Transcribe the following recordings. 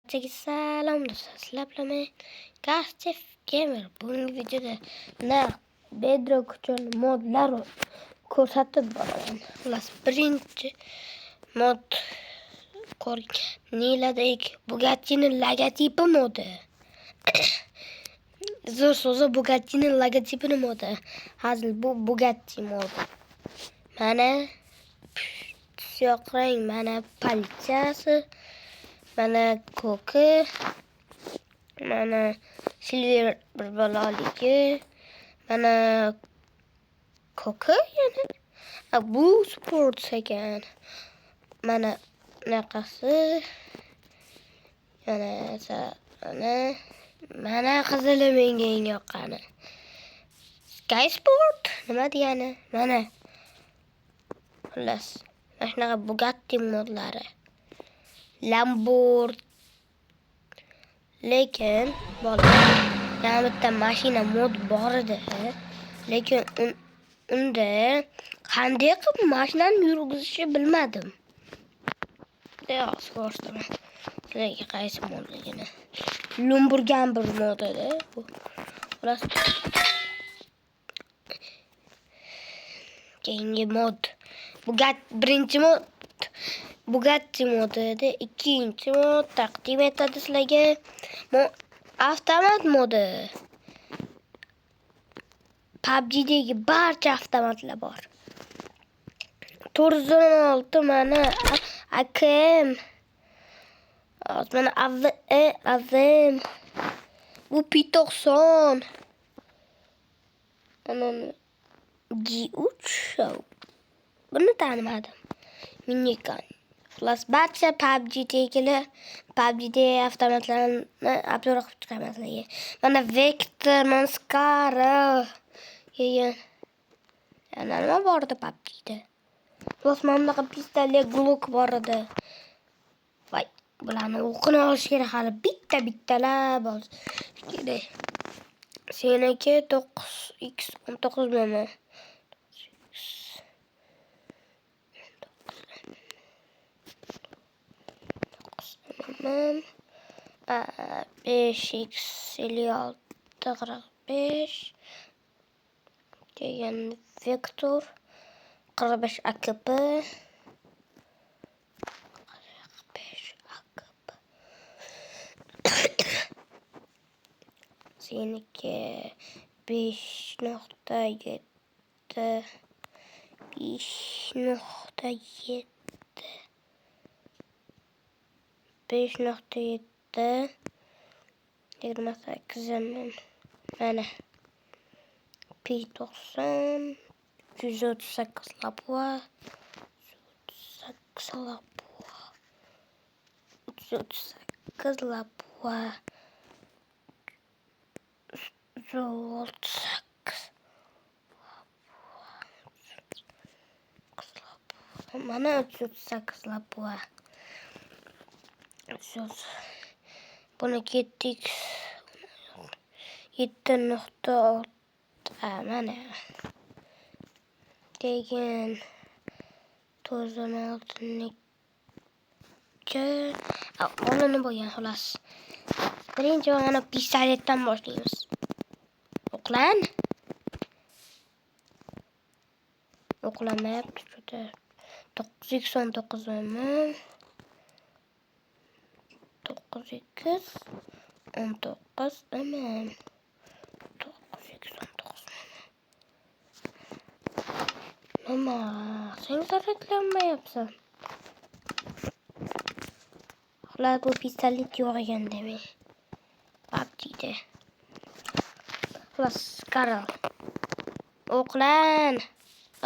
Salom do'stlar, sizlar bilan men Gastev Gamer. Bugungi videoda Bedrock uchun modlar ko'rsatib boraman. Xullas, birinchi mod Niladek Bugatti'ning logotipi modi. Zo'r so'zi Bugatti'ning logotipi modi. Hazil bu Bugatti modi. Mana siyoq rang, mana politsiyasi, mana ko'ki, mana silver bir bolaligi, mana ko'ki yana. Bu sport ekan. Mana bunaqasi, mana qizili menga eng yoqqani. Sky Sport nima degani? Mana xullas, mana shunaqa Bugatti modlari. Lamborghini. Lekin yana bitta mashina mod bor edi. Lekin unda qanday qilib mashinani yurgizishni bilmadim. Yo'q, ko'rsataman. Sizlarga qaysi modligini. Lamborghini bir mod edi. Xullas. Keyingi mod birinchi mod Bugatti modi edi. Ikkinchi mod taqdim etadi sizlarga. Avtomat modi. PUBG'dagi barcha avtomatlar bor. 416 mana AKM. Mana AVM. Bu P90. Mana G3. Buni tanimadim. Minigun. Xullas, barcha PUBG'da avtomatlarni upload qilib chiqaman sizlarga. Mana Vector, Mascara. Yana nima bor edi PUBG'da? Xullas, mana bunaqa pistolet Glock bor edi. Voy, bularni o'qini olish kerak, hali bitta-bittalab olish kerak. Seniki 9x19 mana. 5x56-45 degan Vector 45 AKP 45 AKP seniki 5.7 5.7 28 mana P90 138 lapua 138 lapua 138 mana 138 lapua. Buni ketdik 7.6 mana degan 916niki olinib bo'lgan. Xullas, birinchi mana pistoletdan boshlaymiz. O'qlamayapti juda. 9x19 mana 9x19 aman 9x19 nima sen zaryadlanmayapsan? Xullas, bu pistolet yo'q ekan demak. PUBG'da. Xullas, Karol. O'qlan.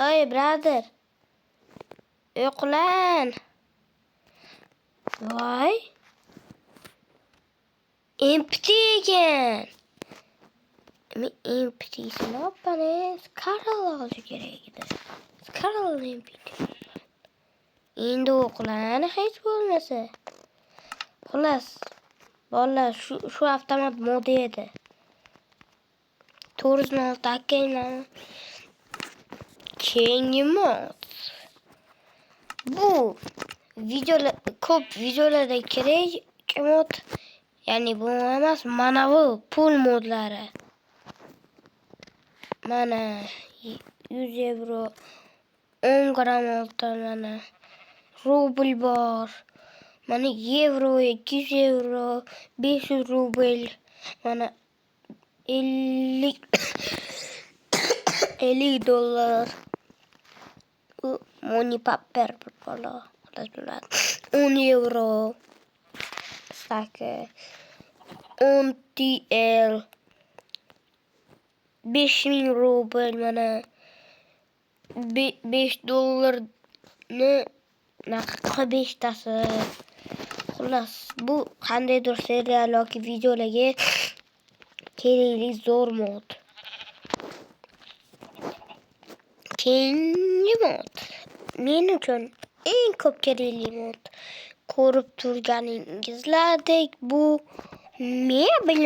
Oy, brother. O'qlan. Voy. Empty ekan. Empty'sini opani Karol olishi kerak edi. Karol empty. Endi o'qlan hech bo'lmasa. Xullas, bolalar shu avtomat modi edi. 406 AKM. Keyingi mod. Bu ko'p videolarda mod. Ya'ni bu emas, mana bu pul modlari. Mana 100 euro, 10 gram oltin, mana rubl bor. Mana euro, 200 euro, 500 rubl, mana 50 50 dollar. Money paper bola. 10 euro. Sake. 10 TL. 5000 rubl mana 5 dollarni naqa 5 tasi. Xullas, bu qandaydir serial yoki videolarga kerakli zo'r mod. Keyingi mod men uchun eng ko'p kerakli mod. Ko'rib turganingizdek, bu mebel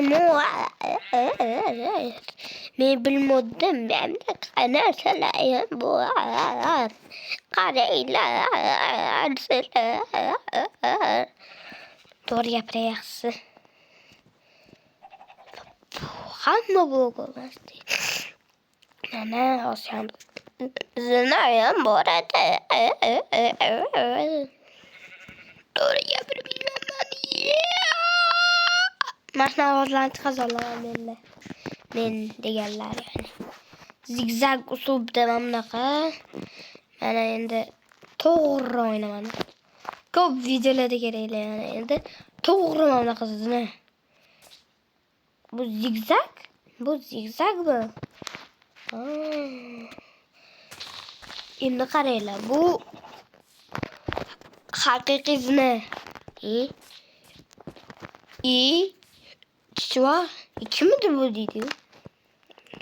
modda menda narsalar bor. Qaranglar, sizlar. To'g'ri gapiryapsiz. Hamma blog emasdi. Mana Osiyon zinayam bor edi. To'g'ri gapirmayman. Mana ovozlarni chiqazaman men deganlar yani. Zigzag uslubda bunaqa. Mana endi to'g'ri o'ynaman. Ko'p videolarda kerakli yani. Endi to'g'ri mana qizni. Bu zigzag? Bu zigzag bu. Endi qaranglar, bu haqiqiy zina. Chua, kimdir bu deydi.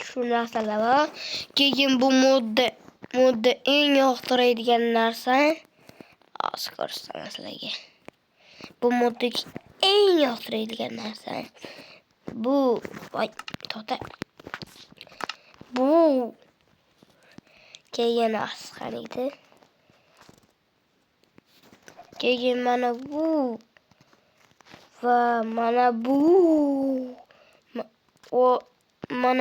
Shu narsalar bor. Keyin bu modda eng yoqtiradigan narsa ko'rsataman sizlarga. Bu modda eng yoqtiradigan narsa bu bu keyin asqariydi. Keyin mana bu va mana bu mana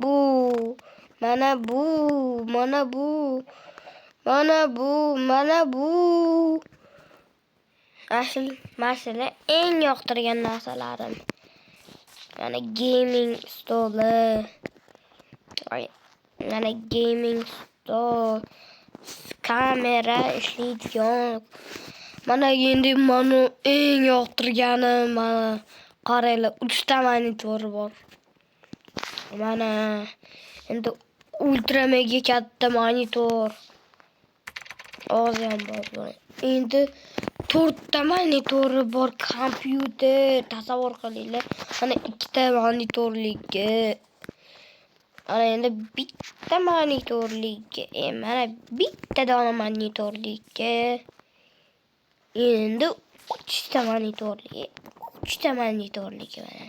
bu masala eng yoqtirgan narsalarim. Mana gaming stoli. Mana gaming stol. Kamera ishlaydigan. Mana endi mana eng yoqtirganim, mana qaranglar, 3 ta monitor bor. Mana endi ultra mega katta monitor. Ozam bor. Endi 4 ta monitori bor kompyuter. Tasavvur qilinglar. Mana 2 ta monitorligi. Mana endi bitta monitorligi. Mana bitta dona monitorligi. Endi 3 ta monitorligi. 3 ta monitorligi mana.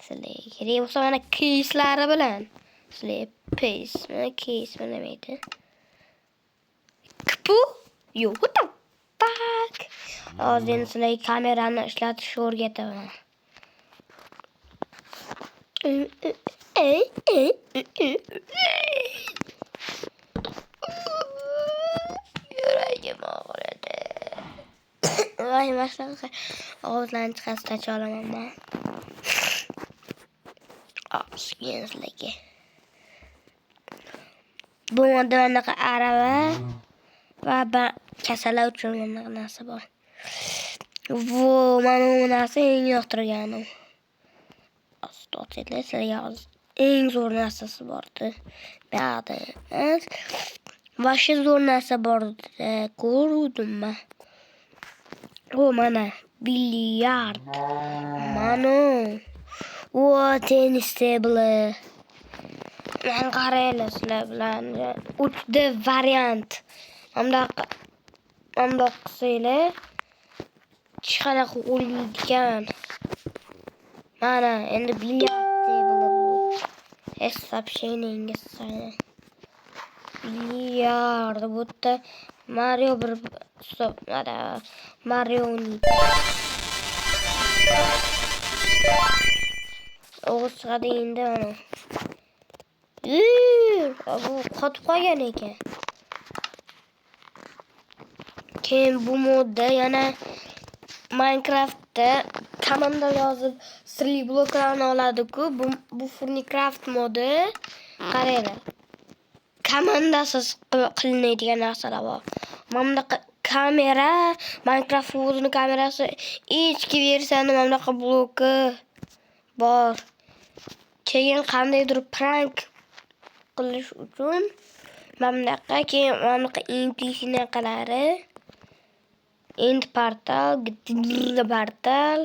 Sizlarga kerak bo'lsa mana keyslari bilan. Sizlar pace, mana case mana nima? Kpu? Yo, what the fuck? Hozir sizlarga kamerani ishlatishni o'rgataman. Yuragim og'ridi. Voy, mashallah. Ovozlarni chiqarishga cholaman men. Sizlarga. Bu modda anaqa arava va kasallar uchun anaqa narsa bor. Vo, mana bu narsa eng yoqtirganim. Astotlar sizlarga eng zo'r narsasi bordi. Ba'di emas. Vashsha zo'r narsa bordi. Ko'rdimmi? O, mana bilyard. Mana o tennis table. Men qaranglar sizlar bilan 3D variant. Hamda qilsanglar hech qanaqa o'lmaydigan. Mana endi bilyard table bu. Soобщениеңiz bilyard. Bu yerda Mario bir Stop, mana Marioni. O'g'iz chiqadi endi mana. Bu qotib qolgan ekan. Keyin bu modda yana Minecraftda komanda yozib sirli bloklarni oladi-ku, bu Furnicraft modi. Qaranglar. Komandasiz qilinadigan narsalar bor. Mana bunaqa kamera, Minecraft o'zining kamerasi, ichki versiyani mana bunaqa bloki bor. Keyin qandaydir prank qilish uchun mana bunaqa, keyin mana bunaqa NPC-naqalari, end portal, portal,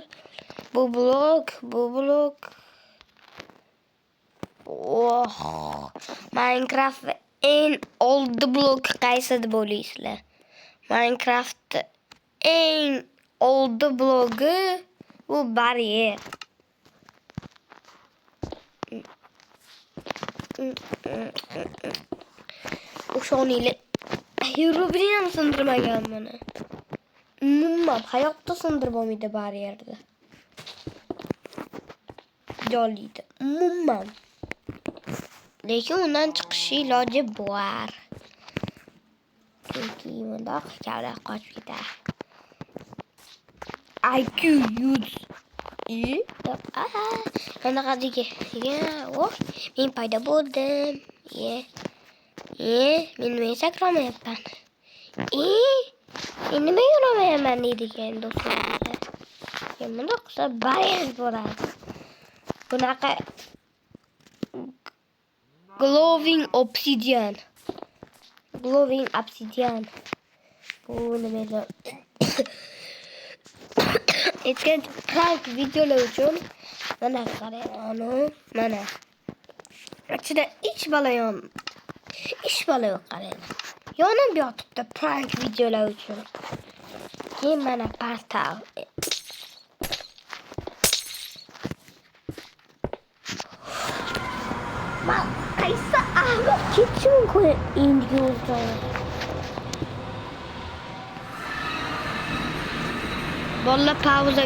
bu blok. Minecraft eng oldi blok qaysi deb o'ylaysizlar? Minecraft eng oldi blogi bu baryer. O'shoninglar Herobrine ham sindirmagan mana. Umuman hayotda sindirib olmaydi baryerda. Joliydi. Umuman. Lekin undan chiqish iloji bor. Chunki bundoq hikoyalar qochib ketadi. IQ 100. Qanaqa degan? Men paydo bo'ldim. Men sakramayapman. Men nima yo'lamayapman deydigan do'stlar. Bunda qilsa baryer bo'ladi. Bunaqa glowing obsidian. Bu nimalar? Etgan prank videolar uchun mana qarang, mana. Ichida ish bola yo'q qarang. Yonib yotibdi prank videolar uchun. Keyin mana portal. Qaysi ahmoq ketishi mumkin endi yo'ldan. Bolla pauza.